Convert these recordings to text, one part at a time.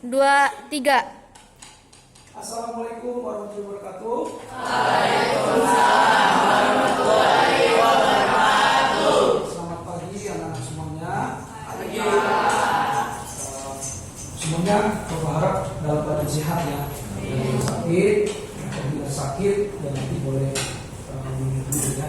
2, 3. Assalamualaikum warahmatullahi wabarakatuh. Waalaikumsalam warahmatullahi wabarakatuh. Selamat pagi anak-anak semuanya. Pagi. Semuanya berharap dalam keadaan sehat ya. Jangan sakit, apabila sakit dan nanti boleh minum dulu ya.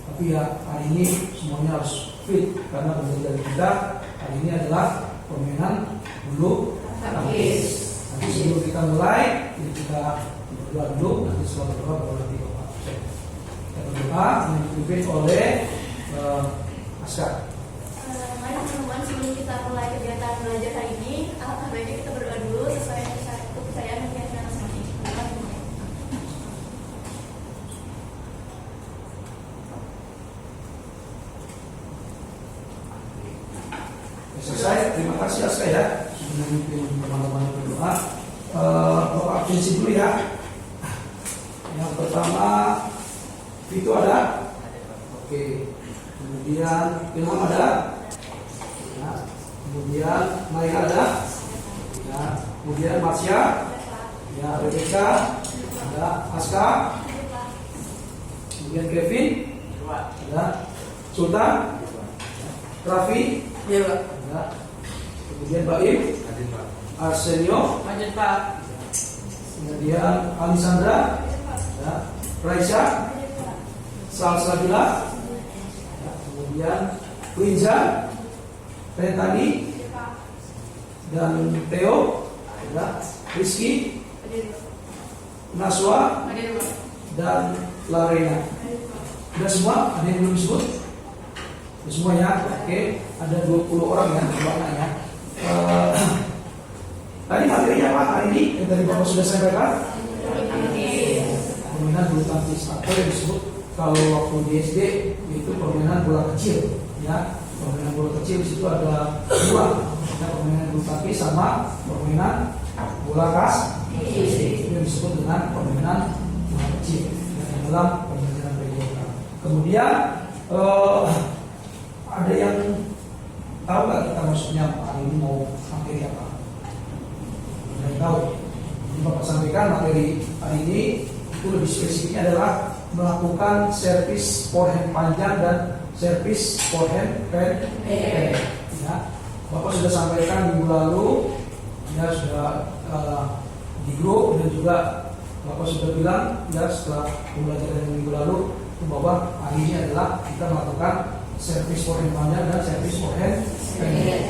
Tapi ya hari ini semuanya harus fit karena bentuk dari kita hari ini adalah permainan bulu tangkis. Nanti sebelum kita mulai, kita berdoa dulu. Nanti setelah berdoa baru nanti Bapak kita berdoa yang dipimpin oleh Askar. Mari teman-teman, sebelum kita mulai kegiatan belajar hari ini, alangkah baiknya kita berdoa dulu sesuai kepercayaan dan keyakinan masing-masing. Selesai, terima kasih Askar ya sudah memimpin teman-teman berdoa. Bapak absensi dulu ya. Yang pertama itu ada, oke. Kemudian Ilham ada, ya. Kemudian Maya ada, ya. Kemudian Marsya, ya. Rebecca ada, Aska, kemudian Kevin ada, Sultan, Raffi ada, kemudian Baim, Arsenio, kemudian Alisandra, ya. Raisa, Salsabila, ya. Kemudian Winza, Rentani, dan Theo, ya. Rizky, Naswa, dan Larena. Sudah semua? Ada yang belum disebut? Sudah semua ya? Oke, ada 20 orang ya, ya. Tadi materinya apa hari ini yang tadi Bapak sudah sampaikan? Permainan bulu tangkis atau yang disebut kalau waktu di SD itu permainan bola kecil, ya. Permainan bola kecil di situ ada dua, ada permainan bulu tangkis sama permainan bola kaki. Itu yang disebut dengan permainan bola kecil yang dalam permainan regional. Kemudian ada yang tahu nggak kita maksudnya hari ini mau materi apa? Ada yang tahu? Jadi Bapak sampaikan materi hari ini itu lebih spesifiknya adalah melakukan servis forehand panjang dan servis forehand pendek. Ya, Bapak sudah sampaikan minggu lalu, ya sudah di grup dan juga Bapak sudah bilang ya setelah pembelajaran minggu lalu itu bahwa hari ini adalah kita melakukan servis forehand panjang dan servis forehand pendek.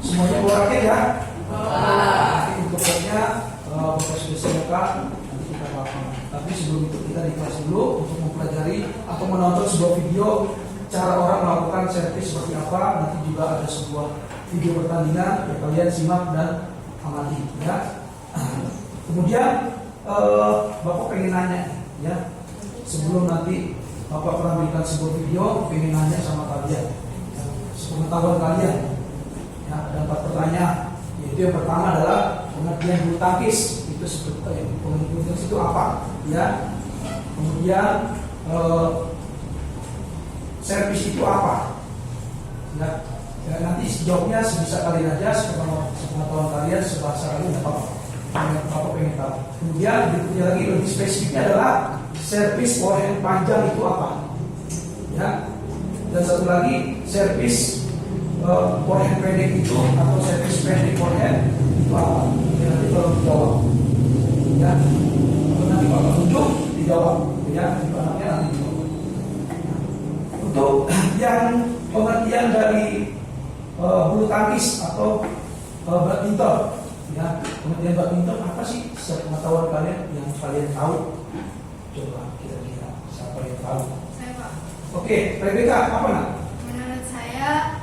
Semuanya boleh rakyat ya? Nanti untuknya Bapak sudah siapkan, nanti kita lakukan. Tapi sebelum itu kita di kelas dulu untuk mempelajari atau menonton sebuah video cara orang melakukan servis seperti apa. Nanti juga ada sebuah video pertandingan ya, kalian simak dan amati ya. Kemudian Bapak pengen nanya ya, sebelum nanti Bapak pernah berikan sebuah video, pengen nanya sama kalian ya, sepengetahuan kalian ya, ada 4 pertanyaan. Yaitu yang pertama adalah pengertian bulu tangkis itu seperti pengertian bulu tangkis itu apa ya. Kemudian servis itu apa ya, ya nanti jawabnya sebisa kalian aja, sepengetahuan kalian, sebahasa kalian apa Bapak pengen tahu. Kemudian berikutnya lagi lebih spesifiknya adalah servis forehand panjang itu apa ya, dan satu lagi servis forehand pendek itu atau servis pendek forehand itu apa ya, nanti kalau dijawab ya, atau nanti Bapak tunjuk dijawab ya, anaknya nanti dijawab. Untuk yang pengertian dari bulu tangkis atau badminton ya, pengertian badminton apa sih sepengetahuan kalian yang kalian tahu? Coba kira-kira siapa yang tahu? Saya, Pak. Oke, Rebecca, apa nak? Menurut saya,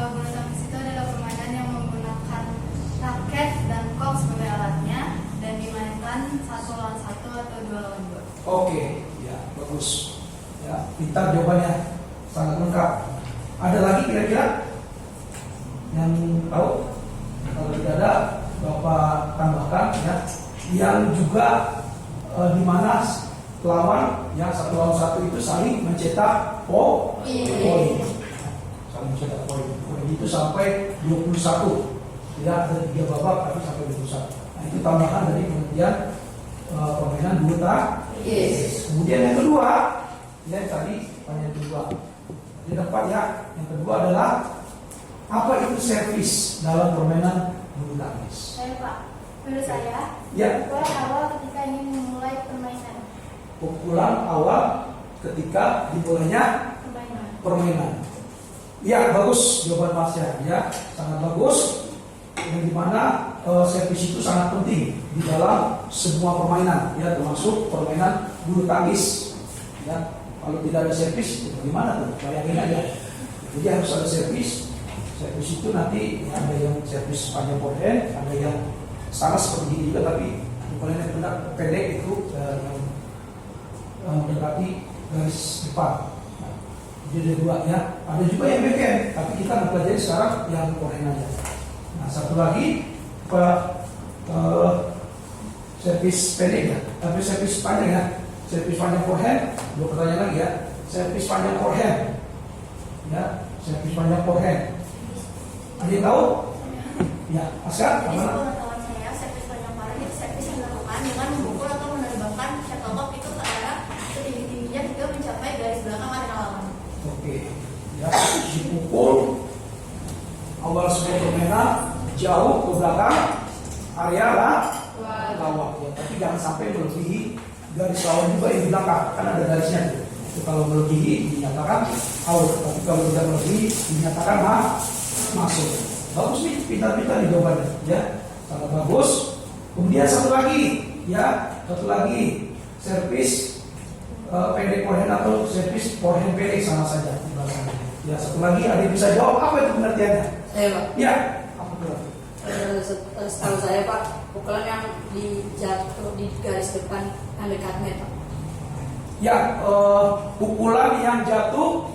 bulu tangkis itu adalah permainan yang menggunakan raket dan kok sebagai alatnya dan dimainkan 1 lawan 1 atau 2 lawan 2. Oke, ya bagus. Ya, pintar jawabannya, sangat lengkap. Ada lagi kira-kira yang tahu? Kalau tidak ada, Bapak tambahkan ya. Yang juga di mana lawan yang 1 lawan 1 itu saling mencetak poin. Saling mencetak poin. Poin itu sampai 21. Tidak ada 3 babak tapi sampai 21. itu tambahan dari pengertian permainan bulu tangkis. Kemudian yang kedua, ya tadi yang kedua. Di depan ya, yang kedua adalah apa itu servis dalam permainan bulu tangkis? Saya Pak, menurut saya, Ya. pukulan awal ketika ingin memulai permainan. Pukulan awal ketika dimulainya permainan. Ya, bagus jawaban Masya. Ya, sangat bagus. Yang dimana servis itu sangat penting di dalam semua permainan, ya, termasuk permainan bulu tangkis. Ya, kalau tidak ada servis, itu bagaimana tuh? Bayangin aja. Jadi harus ada servis. Servis itu nanti ya, ada yang servis panjang forehand, ada yang sama seperti ini juga, tapi bukan yang pendek itu yang mendekati garis depan. Nah, jadi ada dua ya. Ada juga yang backhand, tapi kita mempelajari sekarang yang forehand aja. Nah, satu lagi servis pendek ya, tapi servis panjang ya. Servis panjang forehand, dua pertanyaan lagi ya. Servis panjang forehand, ya, servis panjang forehand. Ada yang tahu? Ya, Askar, Jadi mana? pengetahuan saya, servis panjang forehand itu servis yang dilakukan dengan memukul atau menerbangkan shuttlecock itu ke arah setinggi-tingginya hingga mencapai garis belakang area lawan. Oke, ya, dipukul awal sebuah permainan jauh ke belakang area lawan, ya, tapi jangan sampai melebihi garis lawan juga yang di belakang, kan ada garisnya tuh. Itu kalau melebihi dinyatakan out, tapi kalau tidak melebihi dinyatakan masuk. Bagus nih, pintar-pintar nih jawabannya, ya, sangat bagus. Kemudian satu lagi, servis pendek forehand atau servis forehand pendek sama saja. Ya, satu lagi ada yang bisa jawab apa itu pengertiannya? Saya Pak. Ya, apa itu? Setahu saya Pak, pukulan yang jatuh di garis depan dekat net Pak. Ya, pukulan yang jatuh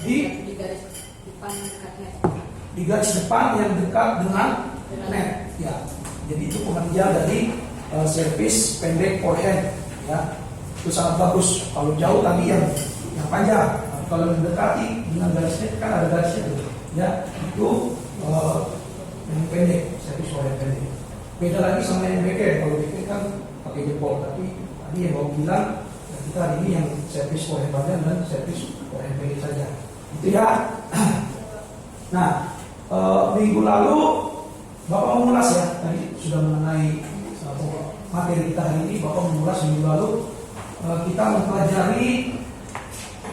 di garis depan dekat net. di garis depan yang dekat dengan net. Ya, jadi itu pengertian dari servis pendek forehand. Ya, itu sangat bagus. Kalau jauh tadi yang panjang. Kalau mendekati dengan garisnya kan ada garisnya tuh. Ya, itu yang pendek, servis forehand pendek. Beda lagi sama yang backhand. Kalau backhand kan pakai jempol, tapi tadi yang mau bilang ya, kita hari ini yang servis forehand panjang dan servis forehand pendek saja. Itu ya. Nah, minggu lalu Bapak mengulas ya, tadi sudah mengenai materi kita hari ini. Bapak mengulas minggu lalu kita mempelajari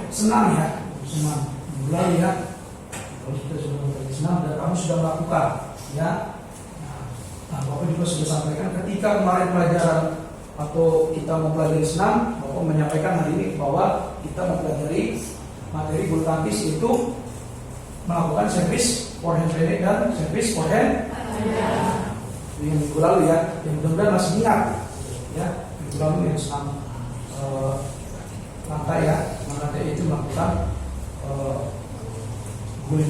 senam ya, senam minggu lalu ya. Kalau kita sudah mempelajari senam dan kamu sudah melakukan ya. Nah, Bapak juga sudah sampaikan ketika kemarin pelajaran atau kita mempelajari senam, Bapak menyampaikan hari ini bahwa kita mempelajari materi bulu tangkis itu melakukan servis forehand pendek dan servis forehand. Yang minggu lalu ya, yang mudah-mudahan masih ingat ya, minggu lalu yang senam lantai ya, lantai itu melakukan guling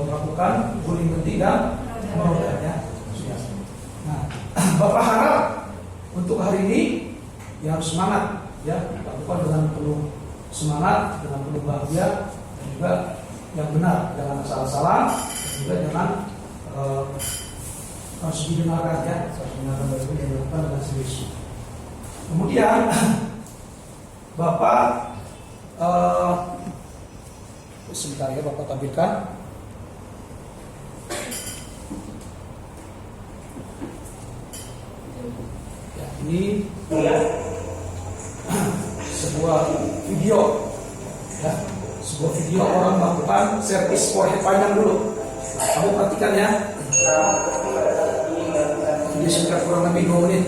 melakukan guling penting dan meroda ya. Nah, Bapak harap untuk hari ini ya harus semangat ya, lakukan dengan penuh semangat, dengan penuh bahagia, dan juga yang benar, jangan salah-salah, dan juga jangan harus didengarkan ya, harus didengarkan baik-baik yang dilakukan dengan serius. Kemudian Bapak sebentar ya, Bapak tampilkan. Ya, ini sebuah video ya, sebuah video orang melakukan servis forehand panjang dulu. Kamu perhatikan ya. Video singkat kurang lebih 2 menit.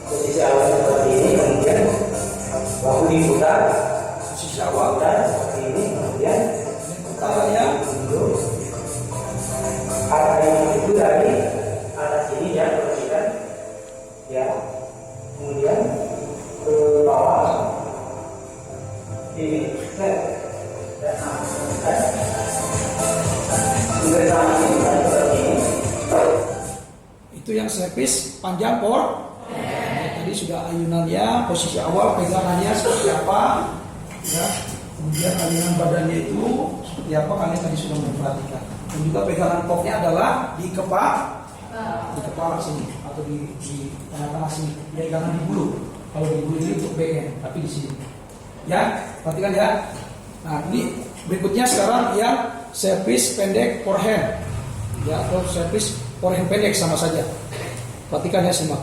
Posisi awal seperti ini, kemudian bahu diputar, Posisi awal dan seperti ini, kemudian yang servis panjang tadi sudah ayunannya, posisi awal pegangannya seperti apa, ya. Kemudian ayunan badannya itu seperti apa, kalian tadi sudah memperhatikan. Dan juga pegangan koknya adalah di kepala sini atau di tengah-tengah sini. Pegangan di bulu. Kalau di bulu ini untuk backend, tapi di sini. Ya, perhatikan ya. Nah, ini berikutnya sekarang yang servis pendek forehand. Ya, atau servis forehand pendek sama saja. Perhatikan ya semua.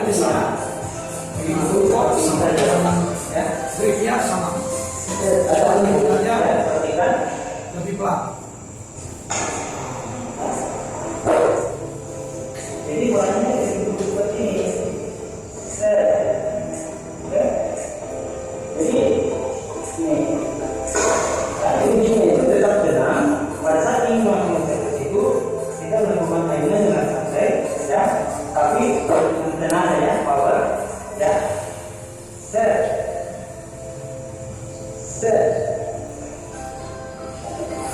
Ini sama. Begitu kok sama ya. Gripnya sama. Lebih pelan. Jadi bolanya seperti ini. Jadi ini. Tapi ujungnya itu tetap tenang. Pada saat ini itu kita melakukan ayunan dengan santai, ya. Tapi tenang ya, power, ya.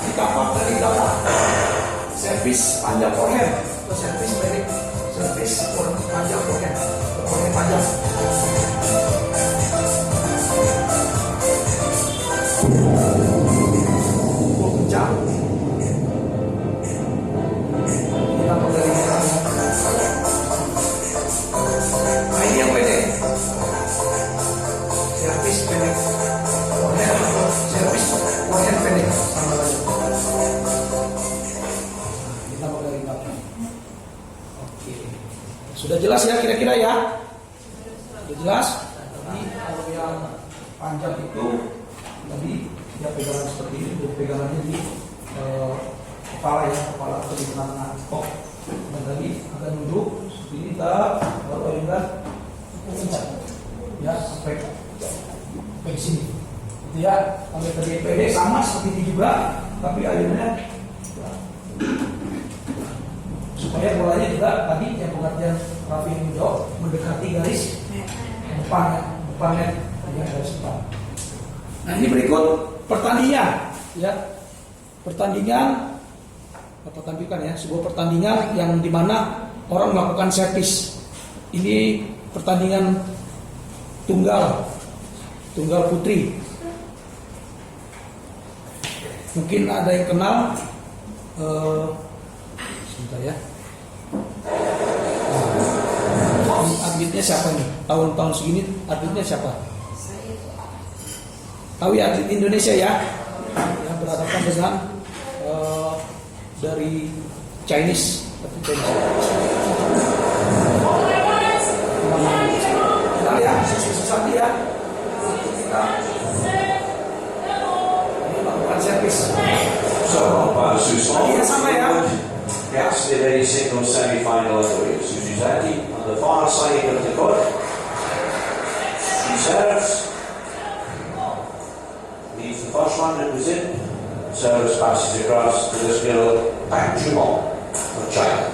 Ditapak dari belakang. Servis panjang forehand atau servis pendek. Servis panjang forehand. Forehand panjang. Kencang. Ditapak dari belakang. Nah, ini yang pendek. Servis pendek. Forehand atau servis forehand pendek. Sama lagi. Ditapak dari belakang. Oke. Sudah jelas ya kira-kira ya? Sudah jelas? Tadi kalau yang panjang itu tadi ya pegangan seperti ini, pegangannya di kepala ya, kepala atau di tengah-tengah kok. Dan tadi akan duduk seperti ini, baru ayunkan kencang ya sampai ke sini. Itu ya, sampai tadi PD sama seperti ini juga, tapi ayunannya supaya bolanya juga tadi yang pengertian Raffi Mudo mendekati garis depannya ya, garis depan. Nah, ini berikut pertandingan ya. Pertandingan apa tampilkan ya, sebuah pertandingan yang dimana orang melakukan servis. Ini pertandingan tunggal putri. Mungkin ada yang kenal sebentar ya. Atletnya siapa nih? Tahun-tahun segini atletnya siapa? Tahu ya, atlet Indonesia ya? Yang berhadapan dengan dari Chinese. Kenal ya, susah ya. Kita ini melakukan servis. Tadi sama ya. Gets the very single semi-final of the week. Suzaki on the far side of the court. She serves. Leaves the first one that was in. Serves passes across to the skill Pang Jumong of China.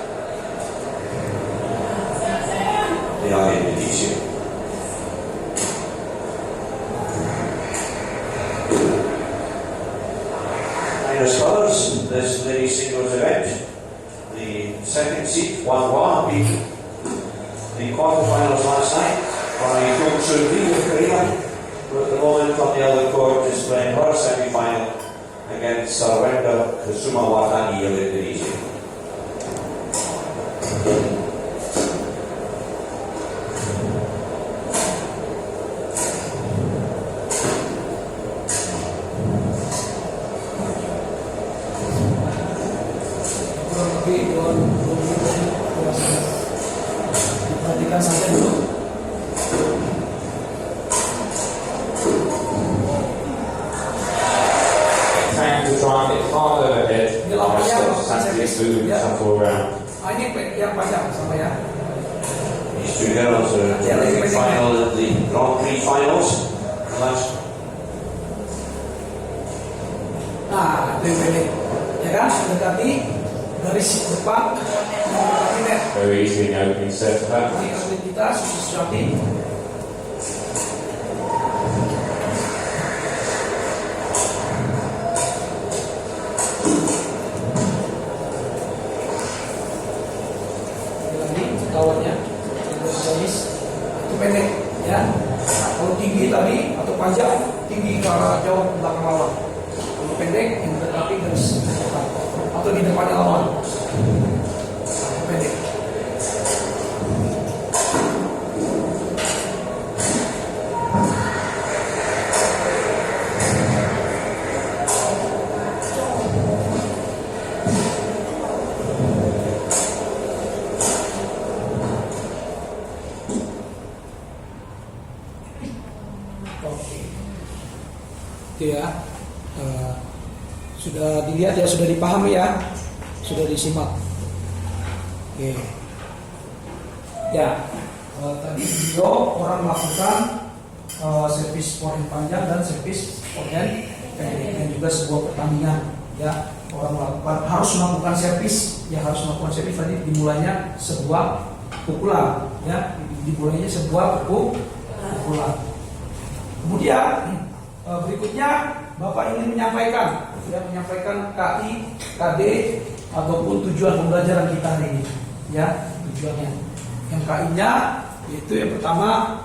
The young Indonesian. Minus colors, this ladies singles event. The second seed, Wang Hua, beat the quarterfinals last night by Chung Soo Lee of Korea, who at the moment on the other court is playing her semi-final against Sarwenda Kusuma Watani of Indonesia. Perhatikan saja dulu. Trying to drive it hard overhead. Ini lawannya Santi food ya. all round. Ini yang panjang sama ya. These two girls are in the final of the Grand Prix finals. Nah, ini ya kan, mendekati garis depan, mendekati net. Very easy in the opening set. Ini atlet kita Susiati. itu pendek ya. Nah, kalau tinggi tadi atau panjang, tinggi ke arah jauh belakang lawan. Kalau pendek yang mendekati garis depan atau di depannya lawan. Itu pendek. Itu ya, sudah dilihat ya, sudah dipahami ya, sudah disimak. Oke. Ya, tadi video orang melakukan servis forehand panjang dan servis forehand pendek, dan juga sebuah pertandingan. Ya, orang harus melakukan servis, ya harus melakukan servis. Tadi dimulainya sebuah pukulan, ya, dimulainya sebuah pukulan. Kemudian berikutnya Bapak ingin menyampaikan KI, KD ataupun tujuan pembelajaran kita hari ini. Ya, tujuannya. Yang KI-nya yaitu yang pertama,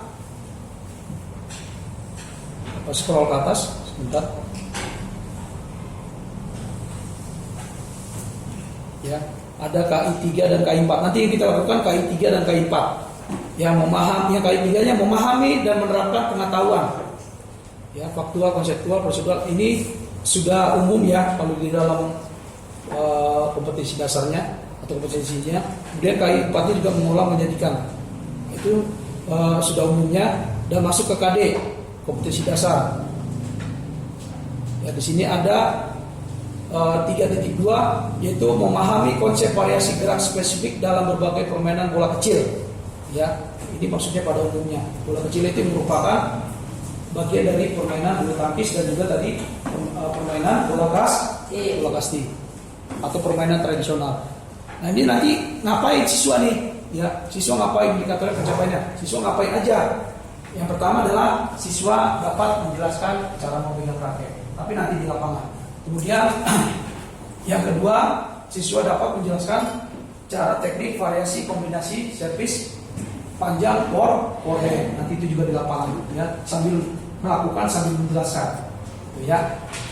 scroll ke atas sebentar. Ya, ada KI 3 dan KI 4. Nanti yang kita lakukan KI 3 dan KI 4. Yang KI 3-nya memahami dan menerapkan pengetahuan. Ya, faktual, konseptual, prosedural ini sudah umum ya kalau di dalam kompetisi dasarnya atau kompetisinya. Kemudian KI 4-nya juga mengolah menjadikan. Itu sudah umumnya, dan masuk ke KD, kompetisi dasar. Ya, di sini ada 3.2 yaitu memahami konsep variasi gerak spesifik dalam berbagai permainan bola kecil. Ya, ini maksudnya pada umumnya. Bola kecil itu merupakan bagian dari permainan bulu tangkis dan juga tadi permainan bola kasti atau permainan tradisional. Nah, ini nanti ngapain siswa nih? Ya, siswa ngapain, indikator pencapaiannya? Siswa ngapain aja? Yang pertama adalah siswa dapat menjelaskan cara memegang raket, tapi nanti di lapangan. Kemudian yang kedua, siswa dapat menjelaskan cara teknik variasi kombinasi servis panjang forehand. Nanti itu juga di lapangan ya, sambil melakukan sambil menjelaskan. Ya.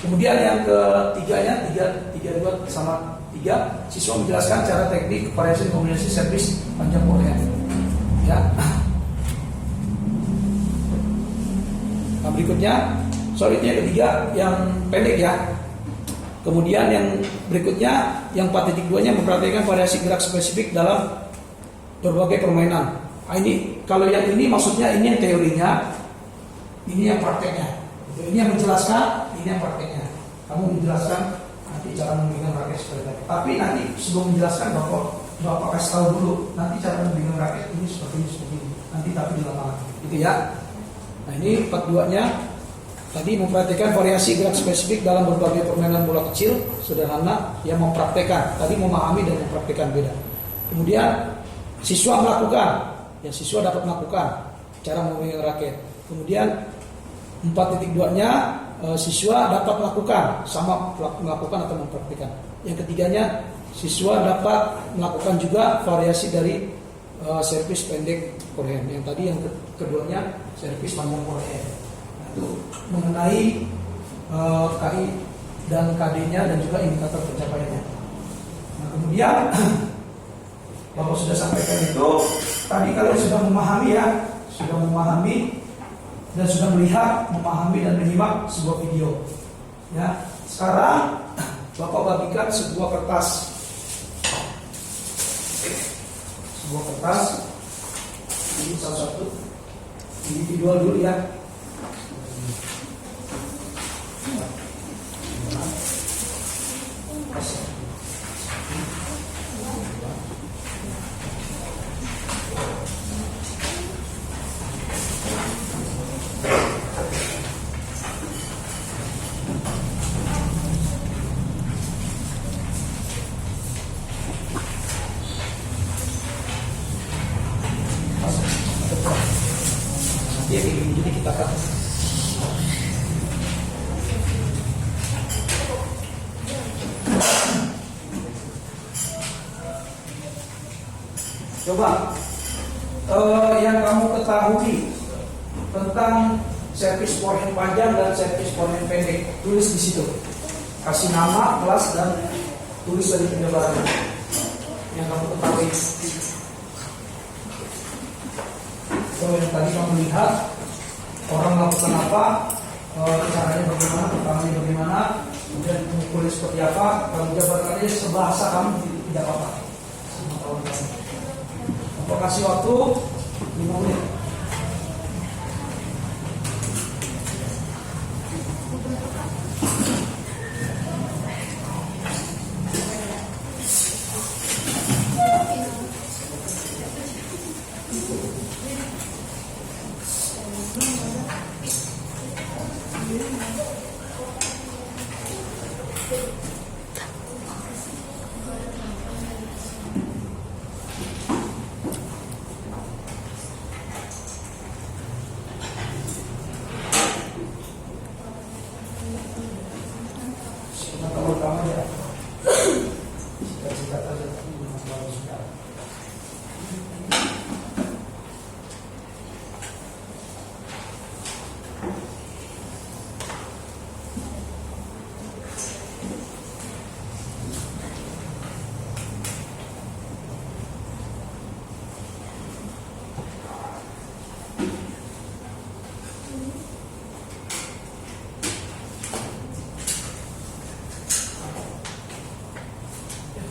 Kemudian yang ketiganya 3.2 sama 3, siswa menjelaskan cara teknik variasi kombinasi servis panjang forehand. Ya. Nah, berikutnya, itu yang ketiga yang pendek ya. Kemudian yang berikutnya yang 4.2-nya memperhatikan variasi gerak spesifik dalam berbagai permainan. Nah, ini kalau yang ini maksudnya ini yang teorinya, ini yang prakteknya. Ini yang menjelaskan, ini yang prakteknya. Kamu menjelaskan nanti cara memegang raket seperti itu. Tapi nanti sebelum menjelaskan Bapak kasih tahu dulu nanti cara memegang raket ini seperti ini. Nanti tapi di lapangan. Gitu ya. Nah, ini 4.2-nya. Tadi memperhatikan variasi gerak spesifik dalam berbagai permainan bola kecil, sederhana, yang mempraktekkan. Tadi memahami dan mempraktekkan beda. Kemudian siswa melakukan, ya siswa dapat melakukan cara memegang raket. Kemudian 4.2-nya siswa dapat melakukan, sama melakukan atau mempraktekkan. Yang ketiganya siswa dapat melakukan juga variasi dari servis pendek forehand. Yang tadi yang keduanya servis panjang forehand. Itu mengenai KI dan KD-nya dan juga indikator pencapaiannya. Nah, kemudian Bapak sudah sampaikan itu. Tadi kalian sudah memahami ya, sudah memahami dan sudah melihat, memahami dan menyimak sebuah video. Ya, sekarang Bapak bagikan sebuah kertas. Sebuah kertas. Ini salah satu individual dulu ya. Jadi kita akan coba yang kamu ketahui tentang servis forehand panjang dan servis forehand pendek, tulis di situ. Kasih nama, kelas, dan tulis dari penyebarannya yang kamu ketahui. So, yang tadi kamu lihat orang melakukan apa, caranya bagaimana, pertamanya bagaimana, kemudian mengukurnya seperti apa, kamu jabarkannya sebahasa kamu tidak apa-apa. Aku kasih waktu 5 menit. Pertama ya, cita-cita saja selalu sudah.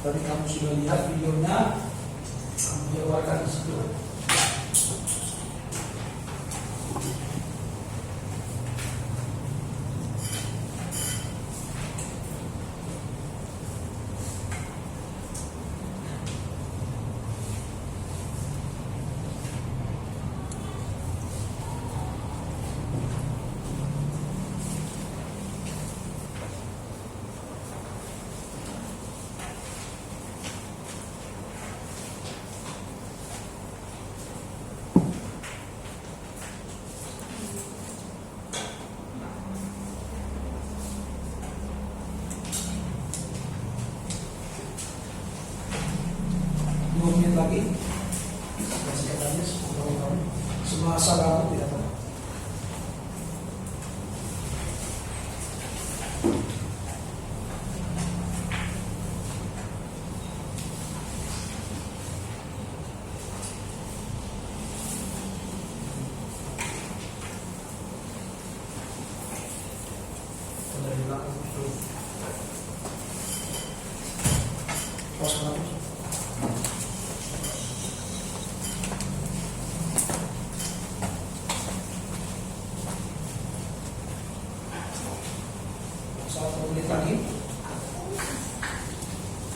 Tadi kamu sudah lihat videonya, kamu jabarkan di situ. Menit lagi, kasih katanya semasa kamu tidak tahu. Dari belakang itu, pos kamu. Menit lagi,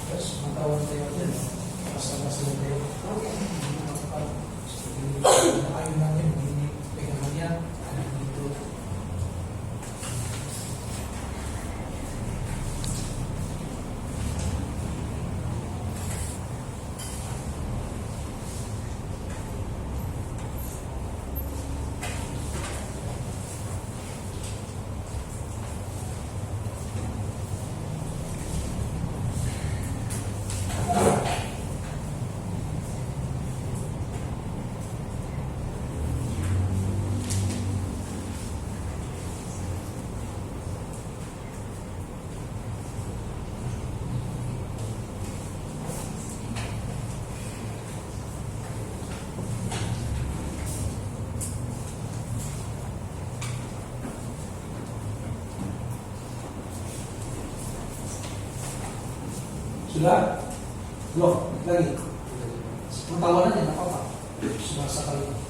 terus pengetahuan teori masalah teori melakukan seperti ini, ayunannya begini, pegangannya ada begitu. Sudah? Belum? Lagi? Pengetahuan aja, nggak apa-apa. Semasa kali ini.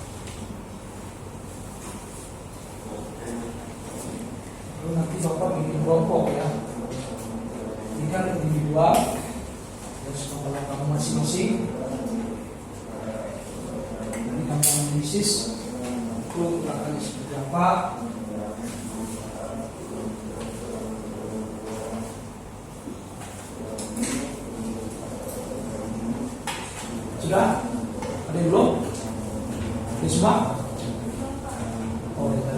Lalu nanti Bapak bikin kelompok ya. Ini kan individual. Terus kalau kamu masing-masing. Nanti kamu analisis. Itu akan seperti apa. Sudah? Ada yang belum? Ini semua? Oh, ya.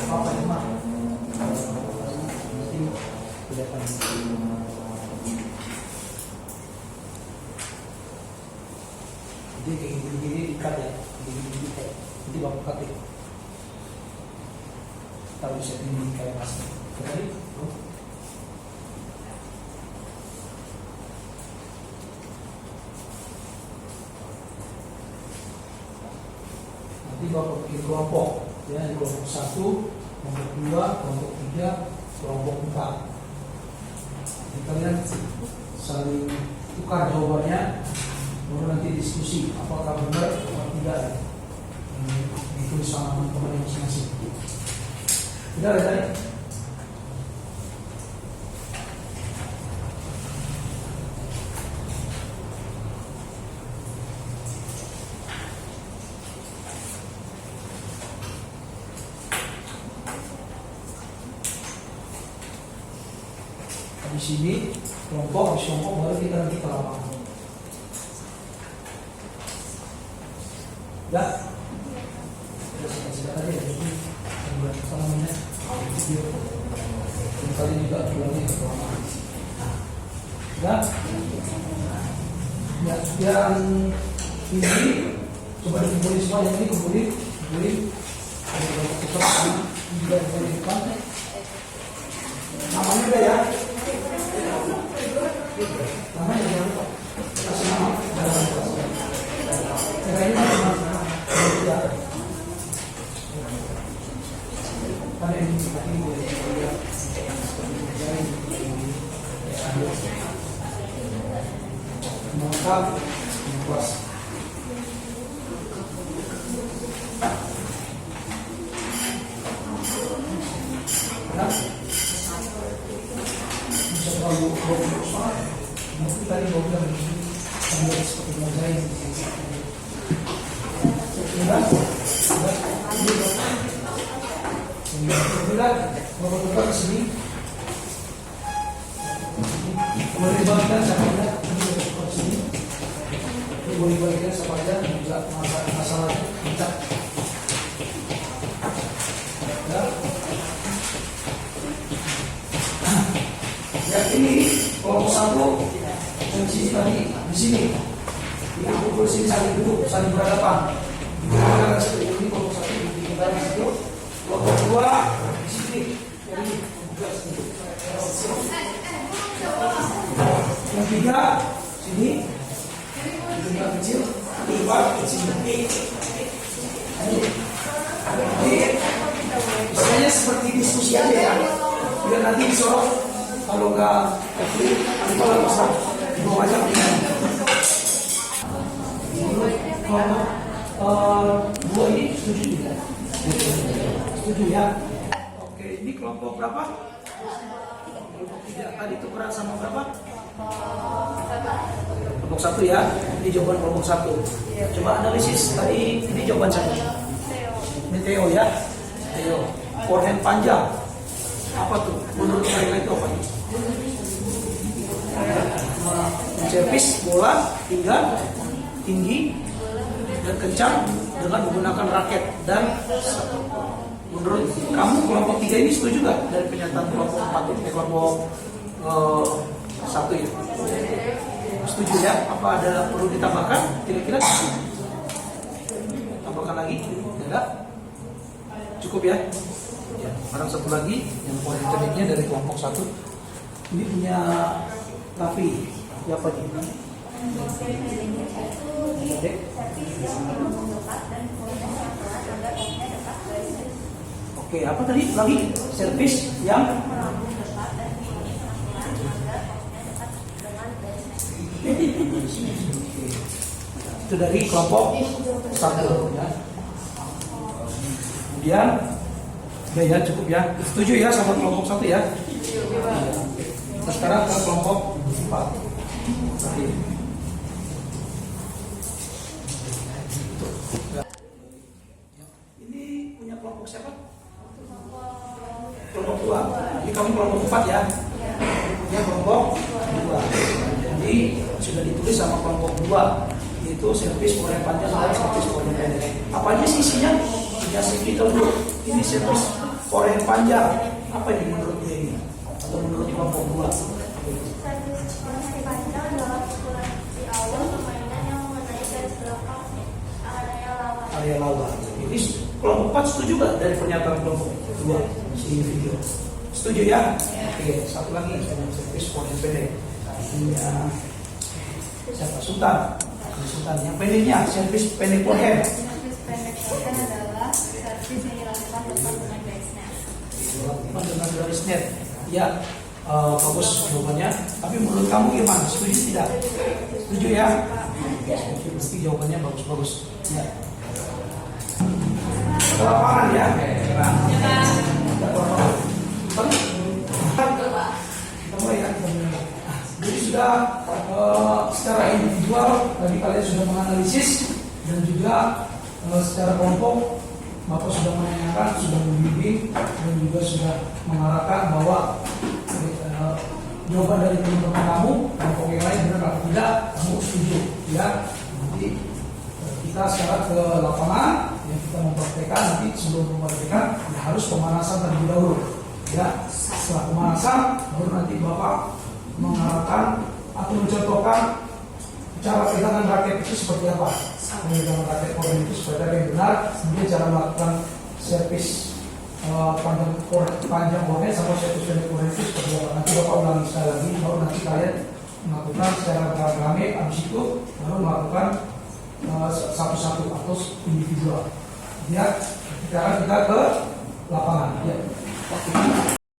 Apa ini mah? Nanti kelihatan. Jadi kayak gini dikat ya, gini dikat. Jadi bapak cut ya. Tahu bisa ini kayak masker. Tadi, nanti bapak bikin kelompok, ya di kelompok 1, kelompok 2, kelompok 3, kelompok 4. Jadi kalian saling tukar jawabannya, baru nanti diskusi apakah benar atau tidak. Ditulis sama teman-teman yang masing-masing. Tidak ada tadi. Di sini kelompok, habis kelompok baru kita nanti ke lapangan. Ya, sudah tadi ya, jadi buat apa namanya video. Dan kali juga pulangnya ke lapangan. Ya, yang ini coba dikumpulin semua, yang ini kumpulin. Cepat juga di depan. Namanya udah ya. Namanya jangan lupa. Kasih nama. Ini ada yang mengungkap kelas. Bisa terlalu bagus, mungkin tadi bagus sambil seperti mozaik. Kemudian bapak ke sini, boleh dibagikan sampai ke sini, boleh dibagikan sampai juga masalah kita. Ya ini kelompok 1 yang sini tadi di sini, ini aku di sini saling duduk, saling berhadapan. Ini kelompok 1 di kita itu. Kelompok 2 di sini, jadi yang 3 sini, yang kecil, 4 di sini. Istilahnya seperti diskusi aja ya, biar nanti disorot. Kalau nggak, nanti kalau besar, dibawa aja. Kelompok 2 ini setuju tidak? Setuju ya. Oke, ini kelompok berapa? Kelompok 3 tadi tukeran sama berapa? Kelompok 1 ya. Ini jawaban kelompok 1. Coba analisis tadi, ini jawaban siapa? Ini Theo ya. Theo. Forehand panjang. Apa tuh? Menurut mereka itu apa? Servis bola tinggi dan kencang dengan menggunakan raket. Dan menurut kamu kelompok 3 ini setuju nggak dari pernyataan kelompok 4 ini, kelompok 1 ya? Setuju ya? Apa ada perlu ditambahkan? Kira-kira tambahkan lagi? Tidak? Cukup ya? Ya, barang satu lagi yang poin interniknya dari kelompok 1 ini punya Raffi, siapa nih? Oke, apa tadi lagi? Servis yang itu dari kelompok 1 ya. Kemudian ya cukup ya. Setuju ya sama kelompok 1 ya? Nah, sekarang ke kelompok 4. Oke. Ini punya kelompok siapa? Kelompok 2. Jadi kamu kelompok 4 ya? Punya kelompok 2. Jadi sudah ditulis sama kelompok 2, yaitu servis forehand panjang dan servis forehand pendek. Apa aja sih isinya? Punya kita dulu. Ini servis forehand panjang. Apa ini menurut dia ini? Atau menurut kelompok 2? Servis forehand panjang adalah pukulan di awal permainan yang mengenai garis belakang area lawan. Jadi kelompok 4 setuju nggak dari pernyataan kelompok 2 si individu? Setuju ya? Oke, satu lagi servis poin pendek. Ini siapa? Sultan. Sultan yang pendeknya servis pendek forehand. Servis pendek forehand adalah servis yang dilakukan tepat dengan basenet. Dengan garis net. Ya, bagus jawabannya. Tapi menurut kamu gimana? Setuju tidak? Setuju ya? Setuju, pasti jawabannya bagus-bagus. Ya. Ke lapangan ya. Kita mulai ya. Jadi sudah secara individual tadi kalian sudah menganalisis dan juga secara kelompok Bapak sudah menanyakan, sudah membimbing dan juga sudah mengarahkan bahwa jawaban dari teman-teman kamu kelompok yang lain benar atau tidak kamu setuju ya. Nanti kita sekarang ke lapangan yang kita mempraktekkan. Nanti sebelum mempraktekkan ya harus pemanasan terlebih dahulu ya. Setelah pemanasan baru nanti Bapak mengarahkan atau mencontohkan cara pegangan raket itu seperti apa. Pegangan raket forehand itu seperti apa yang benar, kemudian cara melakukan servis panjang forehand sama servis pendek forehand itu seperti apa. Nanti Bapak ulangi sekali lagi, baru nanti kalian melakukan secara rame-rame. Habis itu baru melakukan satu-satu atau individual. Ya, sekarang kita ke lapangan. Ya.